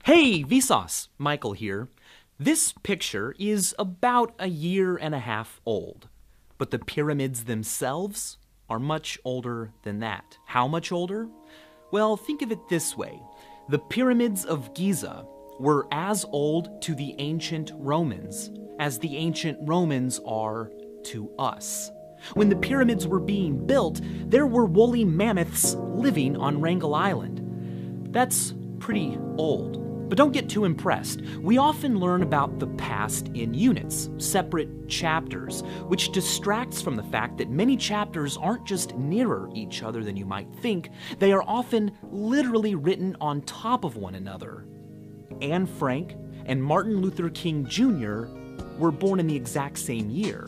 Hey, Vsauce! Michael here. This picture is about a year and a half old, but the pyramids themselves are much older than that. How much older? Well, think of it this way. The pyramids of Giza were as old to the ancient Romans as the ancient Romans are to us. When the pyramids were being built, there were woolly mammoths living on Wrangel Island. That's pretty old. But don't get too impressed. We often learn about the past in units, separate chapters, which distracts from the fact that many chapters aren't just nearer each other than you might think, they are often literally written on top of one another. Anne Frank and Martin Luther King Jr. were born in the exact same year.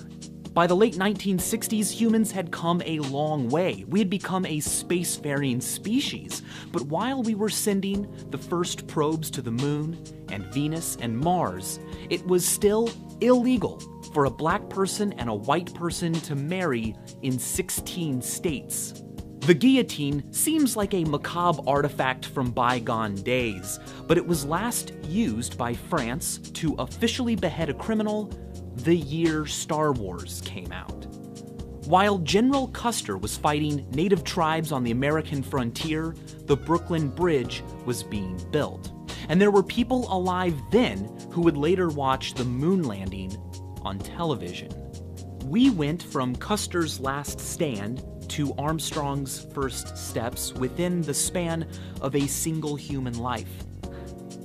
By the late 1960s, humans had come a long way. We had become a spacefaring species. But while we were sending the first probes to the moon and Venus and Mars, it was still illegal for a black person and a white person to marry in 16 states. The guillotine seems like a macabre artifact from bygone days, but it was last used by France to officially behead a criminal the year Star Wars came out. While General Custer was fighting native tribes on the American frontier, the Brooklyn Bridge was being built. And there were people alive then who would later watch the moon landing on television. We went from Custer's last stand to Armstrong's first steps within the span of a single human life.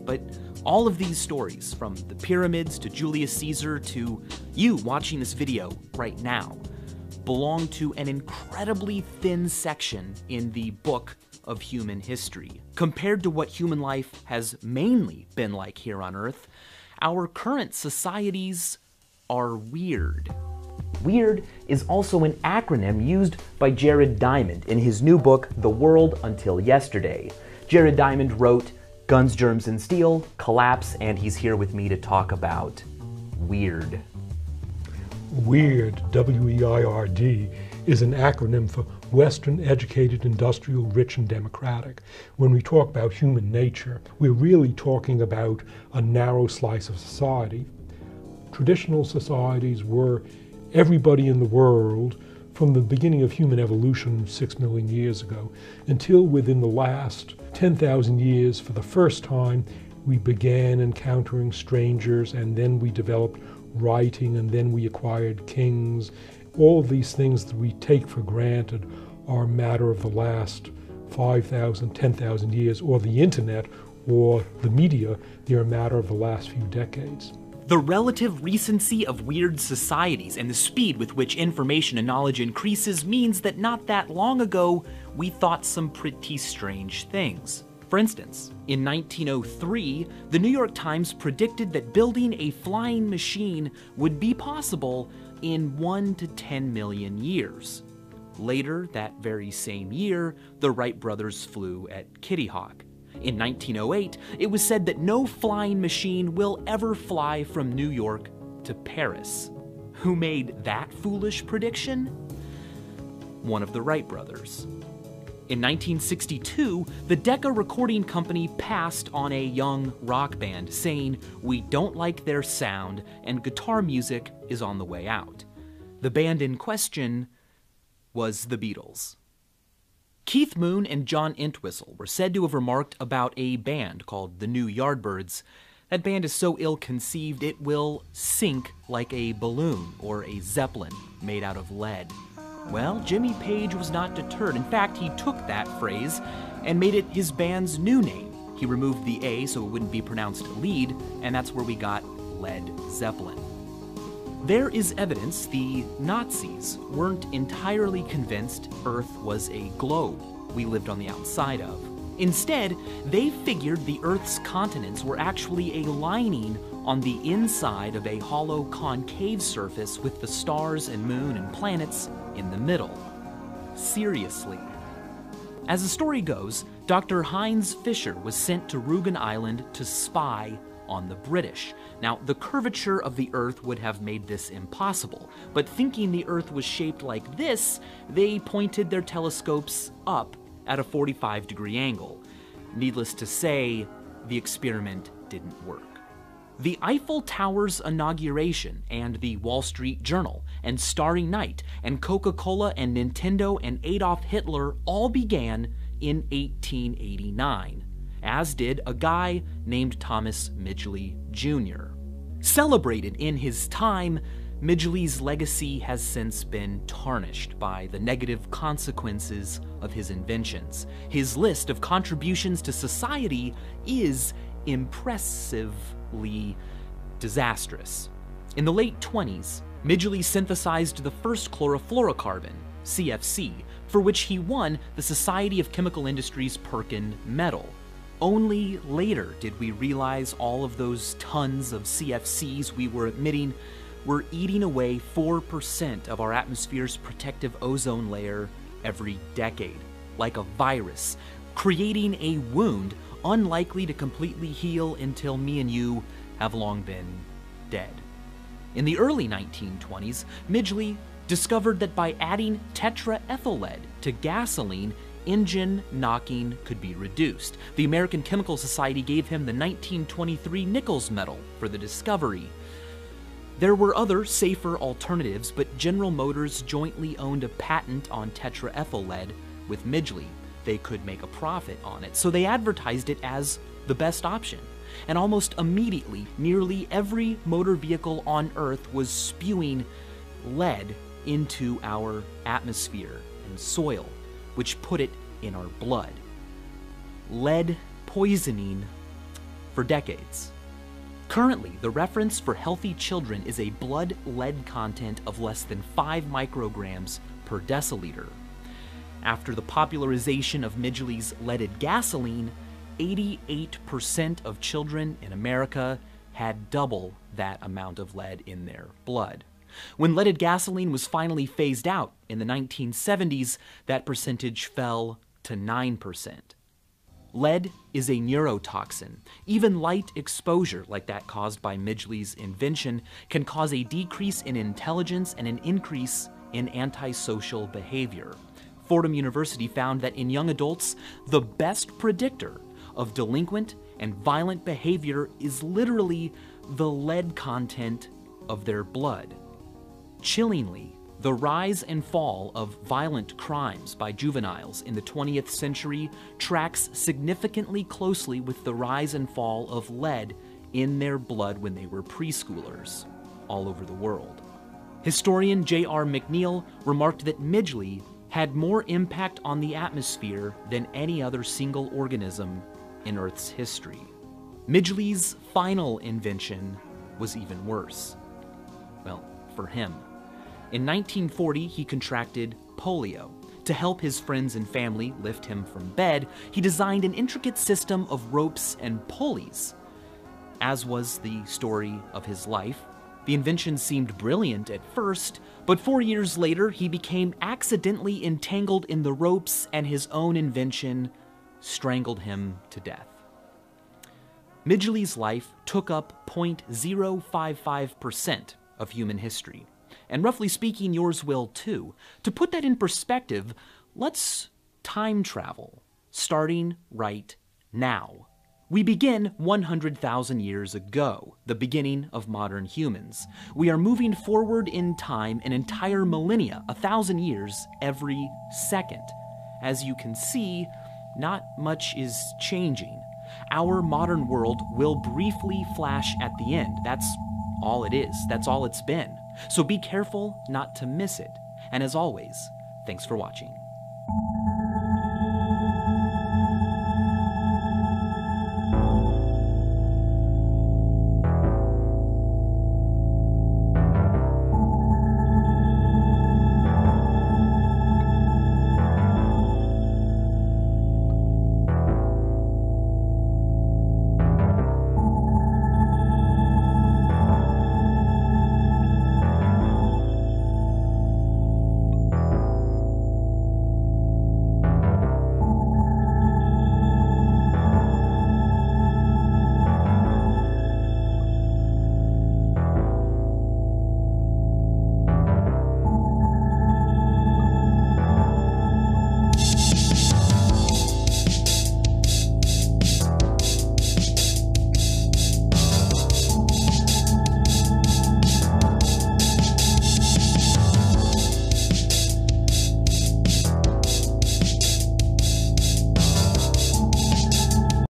But all of these stories, from the pyramids to Julius Caesar to you watching this video right now, belong to an incredibly thin section in the book of human history. Compared to what human life has mainly been like here on Earth, our current societies are weird. Weird is also an acronym used by Jared Diamond in his new book, The World Until Yesterday. Jared Diamond wrote Guns, Germs, and Steel, Collapse, and he's here with me to talk about weird. WEIRD, W-E-I-R-D, is an acronym for Western, Educated, Industrial, Rich, and Democratic. When we talk about human nature, we're really talking about a narrow slice of society. Traditional societies were everybody in the world from the beginning of human evolution 6 million years ago until within the last 10,000 years, for the first time, we began encountering strangers, and then we developed writing, and then we acquired kings. All of these things that we take for granted are a matter of the last 5,000, 10,000 years, or the internet, or the media, they're a matter of the last few decades. The relative recency of weird societies and the speed with which information and knowledge increases means that not that long ago, we thought some pretty strange things. For instance, in 1903, the New York Times predicted that building a flying machine would be possible in 1 to 10 million years. Later, that very same year, the Wright brothers flew at Kitty Hawk. In 1908, it was said that no flying machine will ever fly from New York to Paris. Who made that foolish prediction? One of the Wright brothers. In 1962, the Decca Recording Company passed on a young rock band, saying, "We don't like their sound, and guitar music is on the way out." The band in question was the Beatles. Keith Moon and John Entwistle were said to have remarked about a band called the New Yardbirds. That band is so ill-conceived it will sink like a balloon or a zeppelin made out of lead. Well, Jimmy Page was not deterred. In fact, he took that phrase and made it his band's new name. He removed the A so it wouldn't be pronounced lead, and that's where we got Led Zeppelin. There is evidence the Nazis weren't entirely convinced Earth was a globe we lived on the outside of. Instead, they figured the Earth's continents were actually a lining on the inside of a hollow concave surface with the stars and moon and planets in the middle. Seriously. As the story goes, Dr. Heinz Fischer was sent to Rugen Island to spy on the British. Now, the curvature of the Earth would have made this impossible, but thinking the Earth was shaped like this, they pointed their telescopes up at a 45-degree angle. Needless to say, the experiment didn't work. The Eiffel Tower's inauguration, and the Wall Street Journal, and Starry Night, and Coca-Cola, and Nintendo, and Adolf Hitler all began in 1889, as did a guy named Thomas Midgley Jr. Celebrated in his time, Midgley's legacy has since been tarnished by the negative consequences of his inventions. His list of contributions to society is impressively disastrous. In the late 20s, Midgley synthesized the first chlorofluorocarbon, CFC, for which he won the Society of Chemical Industries Perkin Medal. Only later did we realize all of those tons of CFCs we were emitting were eating away 4% of our atmosphere's protective ozone layer every decade, like a virus, creating a wound unlikely to completely heal until me and you have long been dead. In the early 1920s, Midgley discovered that by adding tetraethyl lead to gasoline, engine knocking could be reduced. The American Chemical Society gave him the 1923 Nichols Medal for the discovery. There were other, safer alternatives, but General Motors jointly owned a patent on tetraethyl lead with Midgley. They could make a profit on it, so they advertised it as the best option. And almost immediately, nearly every motor vehicle on Earth was spewing lead into our atmosphere and soil, which put it in our blood. Lead poisoning for decades. Currently, the reference for healthy children is a blood lead content of less than 5 micrograms per deciliter. After the popularization of Midgley's leaded gasoline, 88% of children in America had double that amount of lead in their blood. When leaded gasoline was finally phased out in the 1970s, that percentage fell to 9%. Lead is a neurotoxin. Even light exposure, like that caused by Midgley's invention, can cause a decrease in intelligence and an increase in antisocial behavior. Fordham University found that in young adults, the best predictor of delinquent and violent behavior is literally the lead content of their blood. Chillingly, the rise and fall of violent crimes by juveniles in the 20th century tracks significantly closely with the rise and fall of lead in their blood when they were preschoolers all over the world. Historian J.R. McNeil remarked that Midgley had more impact on the atmosphere than any other single organism in Earth's history. Midgley's final invention was even worse. Well, for him. In 1940, he contracted polio. To help his friends and family lift him from bed, he designed an intricate system of ropes and pulleys. As was the story of his life, the invention seemed brilliant at first, but 4 years later, he became accidentally entangled in the ropes and his own invention strangled him to death. Midgley's life took up 0.055% of human history. And roughly speaking, yours will too. To put that in perspective, let's time travel, starting right now. We begin 100,000 years ago, the beginning of modern humans. We are moving forward in time an entire millennia, 1,000 years every second. As you can see, not much is changing. Our modern world will briefly flash at the end. That's all it is. That's all it's been. So be careful not to miss it. And as always, thanks for watching.